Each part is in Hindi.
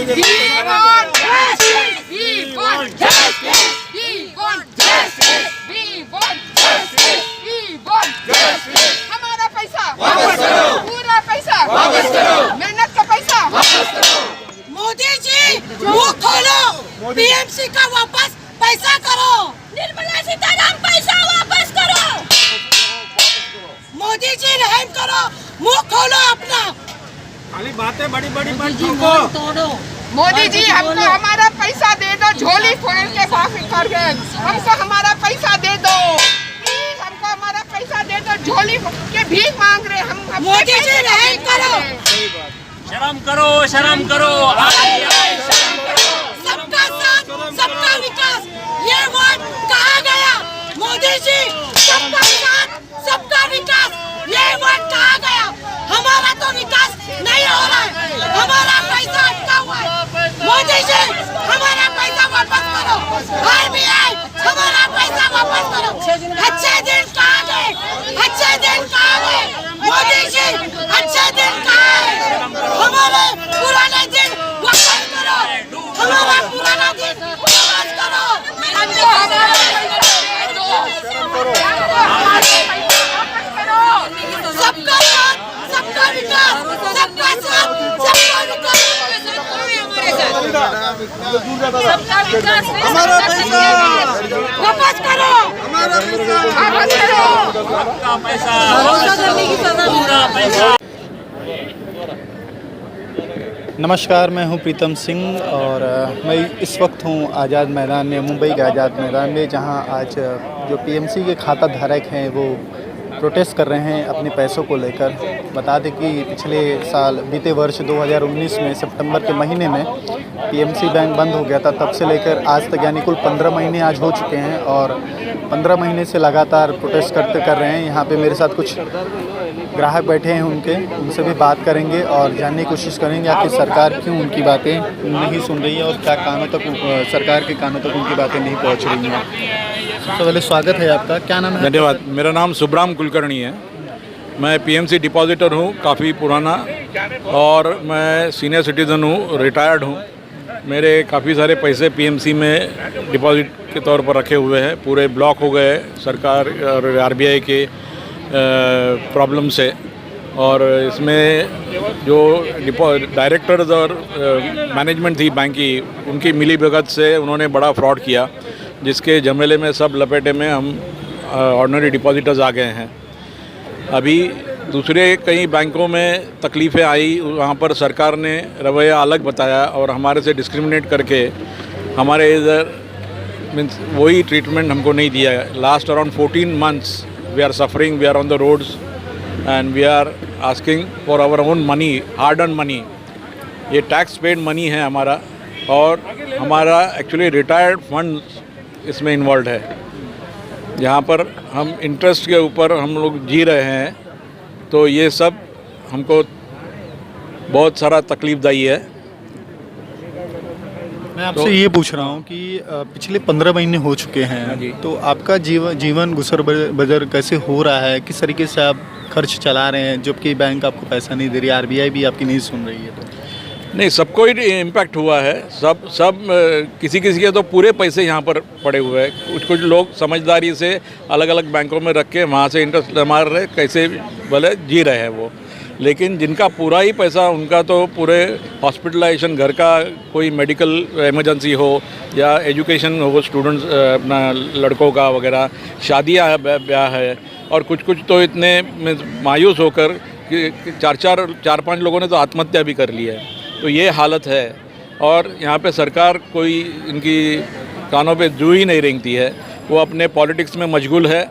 हमारा पैसा वापस करो, पूरा पैसा वापस करो, मेहनत का पैसा वापस करो। मोदी जी मुंह खोलो, पीएमसी का वापस पैसा करो, निर्मला सीतारामन पैसा वापस करो, मोदी जी रहम करो, मुंह खोलो अपना, खाली बातें बड़ी बड़ी मत ठोको। मोदी जी हमको हमारा पैसा दे दो, झोली फोड़ के माफी कर गए, हमको हमारा पैसा दे दो, प्लीज हमको हमारा पैसा दे दो, झोली के भीख मांग रहे हम। मोदी जी रहम करो, शर्म करो, शर्म करो, सबका साथ सबका विकास, ये वर्ड कहा गया। मोदी जी सबका साथ सबका विकास, ये वर्ड कहा गया। हमारा तो विकास नहीं हो रहा है, हमारा पैसा अटका हुआ है। मोदी जी हमारा पैसा वापस करो, आरबीआई हमारा पैसा वापस करो। अच्छे दिन कहाँ गए, अच्छे दिन कहाँ गए, मोदी जी अच्छे दिन कहाँ है। हमारे पुराने दिन वापस करो, हमारा पुराना दिन वापस करो। सबका साथ सबका विकास, सबका साथ सबका विकास, हमारा पैसा वापस करो, हमारा पैसा नमस्कार, मैं हूं प्रीतम सिंह और मैं इस वक्त हूं आज़ाद मैदान में, मुंबई के आज़ाद मैदान में, जहां आज जो पीएमसी के खाता धारक हैं वो प्रोटेस्ट कर रहे हैं अपने पैसों को लेकर। बता दें कि पिछले साल बीते वर्ष 2019 में सितंबर के महीने में पीएमसी बैंक बंद हो गया था। तब से लेकर आज तक यानी कुल 15 महीने आज हो चुके हैं और 15 महीने से लगातार प्रोटेस्ट कर रहे हैं। यहाँ पे मेरे साथ कुछ ग्राहक बैठे हैं, उनसे भी बात करेंगे और जानने की कोशिश करेंगे आखिर सरकार क्यों उनकी बातें नहीं सुन रही है और क्या कानों तक सरकार के कानों तक उनकी बातें नहीं पहुँच रही हैं। सबसे पहले स्वागत है आपका, क्या नाम है? धन्यवाद। मेरा नाम सुब्राम कुलकर्णी है। मैं पीएमसी डिपॉजिटर हूँ, काफ़ी पुराना, और मैं सीनियर सिटीज़न हूँ, रिटायर्ड हूँ। मेरे काफ़ी सारे पैसे पीएमसी में डिपॉजिट के तौर पर रखे हुए हैं। पूरे ब्लॉक हो गए सरकार और आरबीआई के प्रॉब्लम से, और इसमें जो डायरेक्टर्स और मैनेजमेंट थी बैंक की, उनकी मिलीभगत से उन्होंने बड़ा फ्रॉड किया, जिसके झमेले में सब लपेटे में हम ऑर्डिनरी डिपॉजिटर्स आ गए हैं। अभी दूसरे कई बैंकों में तकलीफ़ें आई, वहाँ पर सरकार ने रवैया अलग बताया और हमारे से डिस्क्रिमिनेट करके हमारे इधर मीन्स वही ट्रीटमेंट हमको नहीं दिया है। Last around 14 months we are suffering, we are on the roads and we are asking for our own money, hard earn money. ये टैक्स पेड मनी है हमारा, और हमारा एक्चुअली रिटायर्ड फंड इसमें इन्वॉल्व है, जहाँ पर हम इंटरेस्ट के ऊपर हम लोग जी रहे हैं। तो ये सब हमको बहुत सारा तकलीफदायी है। मैं आपसे ये पूछ रहा हूँ कि पिछले 15 महीने हो चुके हैं, तो आपका जीवन गुजर बजर कैसे हो रहा है, किस तरीके से आप खर्च चला रहे हैं, जबकि बैंक आपको पैसा नहीं दे रही, आरबीआई भी आपकी नहीं सुन रही है? तो नहीं, सबको ही इम्पैक्ट हुआ है। सब किसी के तो पूरे पैसे यहाँ पर पड़े हुए हैं। कुछ लोग समझदारी से अलग अलग बैंकों में रख के वहाँ से इंटरेस्ट मार रहे, कैसे भले जी रहे हैं वो। लेकिन जिनका पूरा ही पैसा, उनका तो पूरे हॉस्पिटलाइजेशन, घर का कोई मेडिकल इमरजेंसी हो या एजुकेशन हो, स्टूडेंट्स अपना लड़कों का वगैरह, शादियाँ ब्याह है, और कुछ तो इतने मायूस होकर कि चार पाँच लोगों ने तो आत्महत्या भी कर ली है। तो ये हालत है, और यहाँ पे सरकार कोई इनकी कानों पे जू ही नहीं रेंगती है। वो अपने पॉलिटिक्स में मशगूल है।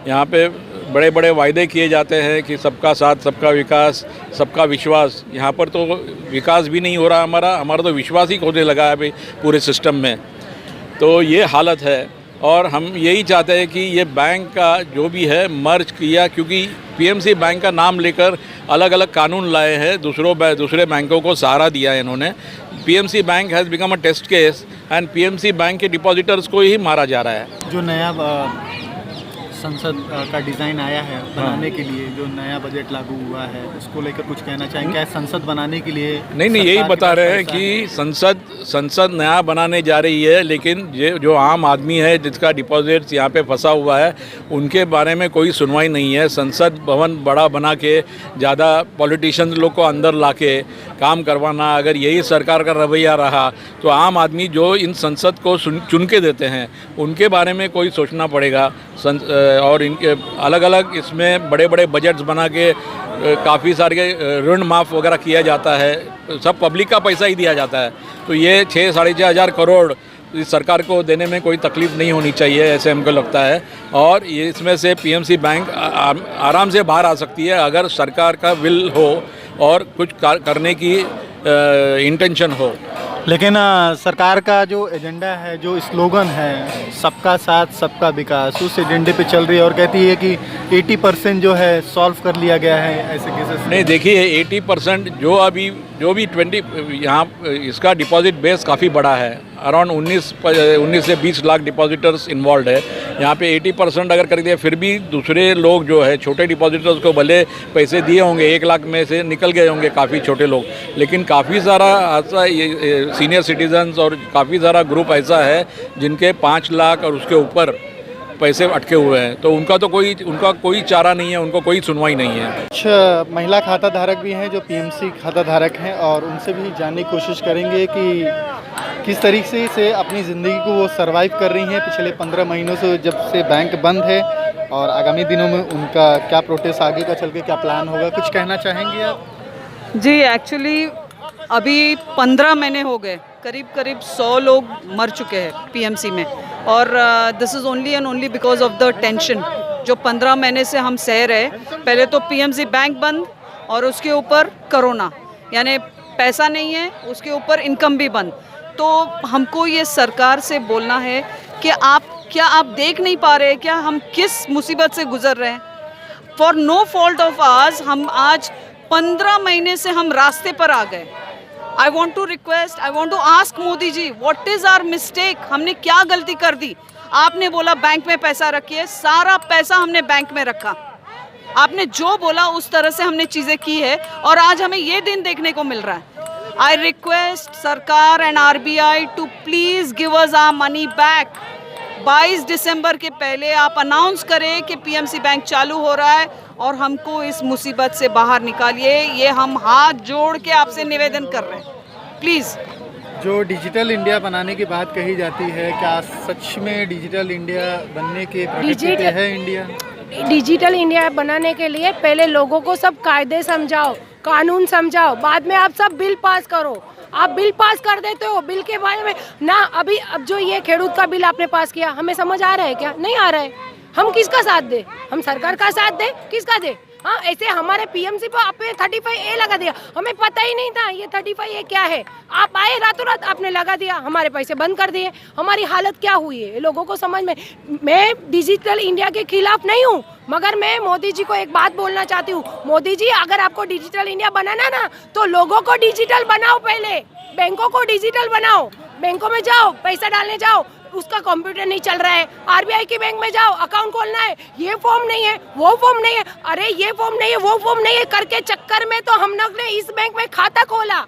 यहाँ पे बड़े बड़े वायदे किए जाते हैं कि सबका साथ, सबका विकास, सबका विश्वास। यहाँ पर तो विकास भी नहीं हो रहा हमारा तो विश्वास ही खोने लगा है अभी पूरे सिस्टम में। तो ये हालत है, और हम यही चाहते हैं कि ये बैंक का जो भी है मर्ज किया, क्योंकि पीएमसी बैंक का नाम लेकर अलग अलग कानून लाए हैं, दूसरे बैंकों को सहारा दिया है इन्होंने। PMC bank has become a test case, and PMC bank के डिपॉजिटर्स को ही मारा जा रहा है। जो नया संसद का डिज़ाइन आया है बनाने के लिए, जो नया बजट लागू हुआ है, उसको लेकर कुछ कहना चाहेंगे? क्या संसद बनाने के लिए नहीं यही बता रहे हैं कि संसद नया बनाने जा रही है, लेकिन जो आम आदमी है जिसका डिपॉजिट यहाँ पे फंसा हुआ है उनके बारे में कोई सुनवाई नहीं है। संसद भवन बड़ा बना के ज़्यादा पॉलिटिशियंस लोग को अंदर ला के काम करवाना, अगर यही सरकार का रवैया रहा तो आम आदमी जो इन संसद को चुन के देते हैं उनके बारे में कोई सोचना पड़ेगा। और इनके अलग अलग इसमें बड़े बड़े बजट्स बना के काफ़ी सारे ऋण माफ़ वगैरह किया जाता है, सब पब्लिक का पैसा ही दिया जाता है। तो ये 6-6.5 हज़ार करोड़ इस सरकार को देने में कोई तकलीफ़ नहीं होनी चाहिए, ऐसे हमको लगता है। और ये इसमें से पीएमसी बैंक आराम से बाहर आ सकती है अगर सरकार का विल हो और कुछ करने की इंटेंशन हो। लेकिन सरकार का जो एजेंडा है, जो स्लोगन है सबका साथ सबका विकास, उस एजेंडे पे चल रही है और कहती है कि 80% जो है सॉल्व कर लिया गया है ऐसे केसेस। नहीं देखिए 80% जो भी 20 यहाँ इसका डिपॉजिट बेस काफ़ी बड़ा है, अराउंड 19 से 20 लाख डिपॉजिटर्स इन्वॉल्व है। यहाँ पे 80% अगर कर दिया फिर भी दूसरे लोग जो है छोटे डिपॉजिटर्स को भले पैसे दिए होंगे, 1 लाख में से निकल गए होंगे काफ़ी छोटे लोग, लेकिन काफ़ी सारा ऐसा सीनियर सिटीजन्स और काफ़ी सारा ग्रुप ऐसा है जिनके 5 लाख और उसके ऊपर पैसे अटके हुए हैं, तो उनका कोई चारा नहीं है, उनको कोई सुनवाई नहीं है। कुछ महिला खाता धारक भी हैं जो पीएमसी खाता धारक हैं और उनसे भी जानने की कोशिश करेंगे कि किस तरीके से अपनी ज़िंदगी को वो सर्वाइव कर रही हैं पिछले 15 महीनों से जब से बैंक बंद है, और आगामी दिनों में उनका क्या प्रोटेस्ट आगे का चल के क्या प्लान होगा, कुछ कहना चाहेंगे आप? जी एक्चुअली अभी 15 महीने हो गए, करीब 100 लोग मर चुके हैं पीएमसी में, और this is only and only because of the tension जो 15 महीने से हम सह रहे। पहले तो पीएमसी बैंक बंद और उसके ऊपर कोरोना, यानी पैसा नहीं है, उसके ऊपर इनकम भी बंद। तो हमको ये सरकार से बोलना है कि क्या आप देख नहीं पा रहे क्या हम किस मुसीबत से गुजर रहे हैं? For no fault of ours हम आज 15 महीने से हम रास्ते पर आ गए। I want to request, I want to ask Modi ji, what is our mistake? हमने क्या गलती कर दी? आपने बोला बैंक में पैसा रखिए, सारा पैसा हमने बैंक में रखा। आपने जो बोला उस तरह से हमने चीज़ें की है और आज हमें ये दिन देखने को मिल रहा है। आई रिक्वेस्ट सरकार and RBI to please give us our money back. 22 दिसंबर के पहले आप अनाउंस करें कि पीएमसी बैंक चालू हो रहा है और हमको इस मुसीबत से बाहर निकालिए। ये हम हाथ जोड़ के आपसे निवेदन कर रहे हैं, प्लीज़। जो डिजिटल इंडिया बनाने की बात कही जाती है, क्या सच में डिजिटल इंडिया बनने के प्रकृति पे है इंडिया? डिजिटल इंडिया बनाने के लिए पहले लोगों को सब कायदे समझाओ, कानून समझाओ, बाद में आप सब बिल पास करो। आप बिल पास कर देते हो, बिल के बारे में ना अब जो ये खेडूत का बिल आपने पास किया, हमें समझ आ रहा है क्या? नहीं आ रहा है। हम किसका साथ दे? हम सरकार का साथ दे? किसका दे? हाँ, ऐसे हमारे पीएमसी पर आपने 35A लगा दिया, हमें पता ही नहीं था ये 35A क्या है। आप आए रातों रात आपने लगा दिया, हमारे पैसे बंद कर दिए। हमारी हालत क्या हुई है लोगों को समझ में। मैं डिजिटल इंडिया के खिलाफ नहीं हूँ, मगर मैं मोदी जी को एक बात बोलना चाहती हूँ। मोदी जी, अगर आपको डिजिटल इंडिया बनाना ना तो लोगों को डिजिटल बनाओ, पहले बैंकों को डिजिटल बनाओ। बैंकों में जाओ, पैसा डालने जाओ, उसका कंप्यूटर नहीं चल रहा है। RBI के बैंक में जाओ, अकाउंट खोलना है, ये फॉर्म नहीं है, वो फॉर्म नहीं है, अरे ये फॉर्म नहीं है, वो फॉर्म नहीं है करके चक्कर में तो हम लोग ने इस बैंक में खाता खोला।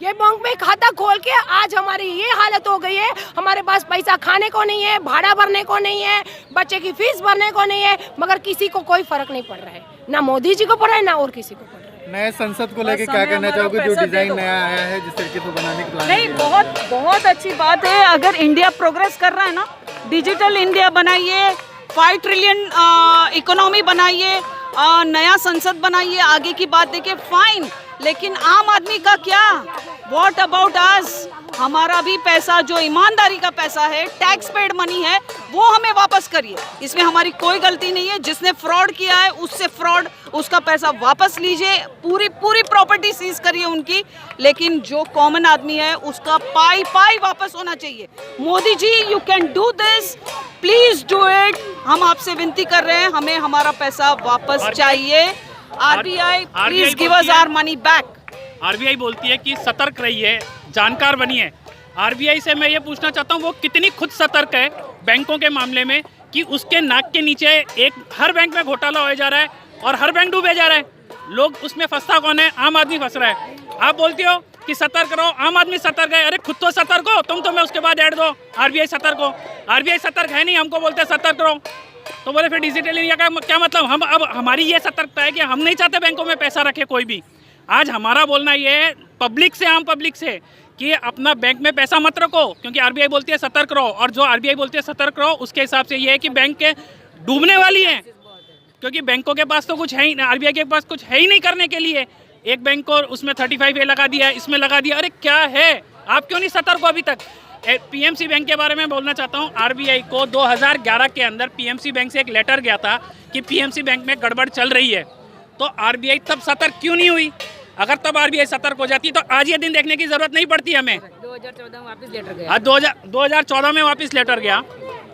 ये बैंक में खाता खोल के आज हमारी ये हालत हो गई है। हमारे पास पैसा खाने को नहीं है, भाड़ा भरने को नहीं है, बच्चे की फीस भरने को नहीं है, मगर किसी को कोई फर्क नहीं पड़ रहा है, ना मोदी जी को पड़ रहा है ना और किसी को पड़ रहा है। नए संसद को लेके क्या कहना चाहोगे, जो डिजाइन नया आया है जिस तरीके से बनाने की प्लान? नहीं, बहुत अच्छी बात है। अगर इंडिया प्रोग्रेस कर रहा है ना, डिजिटल इंडिया बनाइए, 5 ट्रिलियन इकोनॉमी बनाइए, नया संसद बनाइए, आगे की बात देखिए, फाइन। लेकिन आम आदमी का क्या? What about us? हमारा भी पैसा जो ईमानदारी का पैसा है, टैक्स पेड मनी है, वो हमें वापस करिए। इसमें हमारी कोई गलती नहीं है। जिसने फ्रॉड किया है उससे फ्रॉड, उसका पैसा वापस लीजिए, पूरी प्रॉपर्टी सीज करिए उनकी। लेकिन जो कॉमन आदमी है उसका पाई वापस होना चाहिए। Modi ji, you can do this, please do it. हम आपसे विनती कर रहे हैं, हमें हमारा पैसा वापस चाहिए। RBI please give us our money back. RBI बोलती है कि सतर्क रहिए, जानकार बनिए। RBI से मैं ये पूछना चाहता हूँ वो कितनी खुद सतर्क है बैंकों के मामले में कि उसके नाक के नीचे हर बैंक में घोटाला हो जा रहा है और हर बैंक डूबे जा रहा है। लोग उसमें फंसता कौन है? आम आदमी फंस रहा है। आप बोलते हो कि सतर्क रहो, आम आदमी सतर्क है। अरे खुद तो सतर्क हो तुम, तो मैं उसके बाद ऐड दो आरबीआई सतर्क हो। आरबीआई सतर्क है नहीं, हमको बोलते सतर्क रहो। तो बोले फिर डिजिटल इंडिया का क्या मतलब? हम अब हमारी ये सतर्कता है कि हम नहीं चाहते बैंकों में पैसा रखे कोई भी। आज हमारा बोलना ये है पब्लिक से, आम पब्लिक से, कि अपना बैंक में पैसा मत रखो, क्योंकि आरबीआई बोलती है सतर्क रहो, और जो आरबीआई बोलती है सतर्क रहो उसके हिसाब से ये है कि बैंक के डूबने वाली हैं, क्योंकि बैंकों के पास तो कुछ है ही, आरबीआई के पास कुछ है ही नहीं करने के लिए। एक बैंक को उसमें 35A लगा दिया, इसमें लगा दिया। अरे क्या है, आप क्यों नहीं सतर्क हो अभी तक? पीएमसी बैंक के बारे में बोलना चाहता हूँ। आरबीआई को 2011 के अंदर पीएमसी बैंक से एक लेटर गया था कि पीएमसी बैंक में गड़बड़ चल रही है, तो आरबीआई तब सतर्क क्यों नहीं हुई? अगर तब आरबीआई सतर्क हो जाती तो आज ये दिन देखने की जरूरत नहीं पड़ती हमें। 2014 में वापस लेटर गया। हाँ, 2014 में वापस लेटर गया,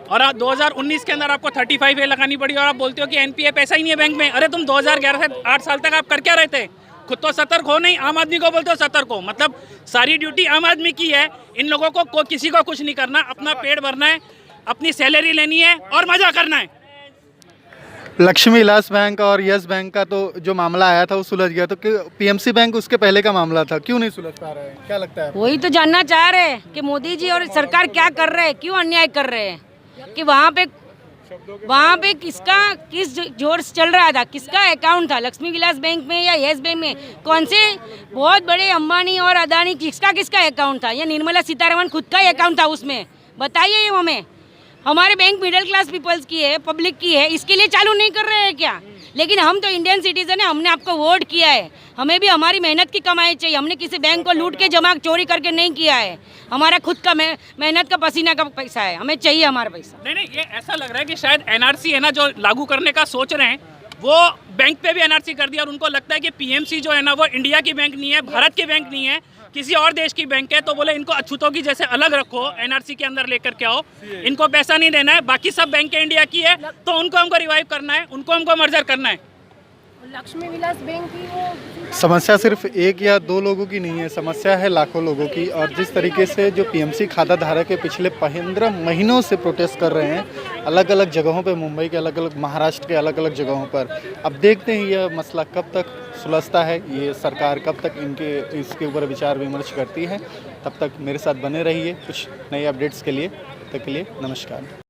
और 2019 के अंदर आपको 35A लगानी पड़ी, और आप बोलते हो कि एनपीए पैसा ही नहीं है बैंक में। अरे तुम 2011 से 8 साल तक आप कर क्या रहे थे? खुद तो सतर्क हो नहीं, आम आदमी को बोलते हो सतर्क हो। मतलब सारी ड्यूटी आम आदमी की है। इन लोगों को किसी को कुछ नहीं करना, अपना पेट भरना है, अपनी सैलरी लेनी है और मजा करना है। लक्ष्मी विलास बैंक और यस बैंक का तो जो मामला आया था वो सुलझ गया, तो पीएमसी बैंक उसके पहले का मामला था, क्यों नहीं सुलझ पा रहा है? क्या लगता है? वही तो जानना चाह रहे हैं कि मोदी जी और सरकार क्या कर रहे हैं, क्यों अन्याय कर रहे हैं, कि वहाँ पे किस जोर से चल रहा था, किसका अकाउंट था लक्ष्मी विलास बैंक में या यस बैंक में? कौन से बहुत बड़े अंबानी और अदानी किसका अकाउंट था, या निर्मला सीतारमण खुद का अकाउंट था उसमें? बताइए ये हमें। हमारे बैंक मिडिल क्लास पीपल्स की है, पब्लिक की है, इसके लिए चालू नहीं कर रहे हैं क्या? लेकिन हम तो इंडियन सिटीजन है, हमने आपको वोट किया है, हमें भी हमारी मेहनत की कमाई चाहिए। हमने किसी बैंक को लूट के जमा चोरी करके नहीं किया है, हमारा खुद का मेहनत का पसीना का पैसा है, हमें चाहिए हमारा पैसा। नहीं, ये ऐसा लग रहा है कि शायद एनआरसी है ना जो लागू करने का सोच रहे हैं, वो बैंक पे भी एनआरसी कर दिया, और उनको लगता है कि पीएमसी जो है ना वो इंडिया की बैंक नहीं है, भारत की बैंक नहीं है, किसी और देश की बैंक है। तो बोले इनको अछूतों की जैसे अलग रखो, एनआरसी के अंदर लेकर के आओ, इनको पैसा नहीं देना है, बाकी सब बैंक इंडिया की है, तो उनको हमको रिवाइव करना है, उनको हमको मर्जर करना है। लक्ष्मी विलास बैंक की वो समस्या सिर्फ एक या दो लोगों की नहीं है, समस्या है लाखों लोगों की। और जिस तरीके से जो पीएमसी खाता धारक है पिछले 15 महीनों से प्रोटेस्ट कर रहे हैं अलग अलग जगहों पे, मुंबई के अलग अलग, महाराष्ट्र के अलग अलग जगहों पर। अब देखते हैं यह मसला कब तक सुलझता है, ये सरकार कब तक इसके ऊपर विचार विमर्श करती है। तब तक मेरे साथ बने रहिए कुछ नए अपडेट्स के लिए। तब तक के लिए नमस्कार।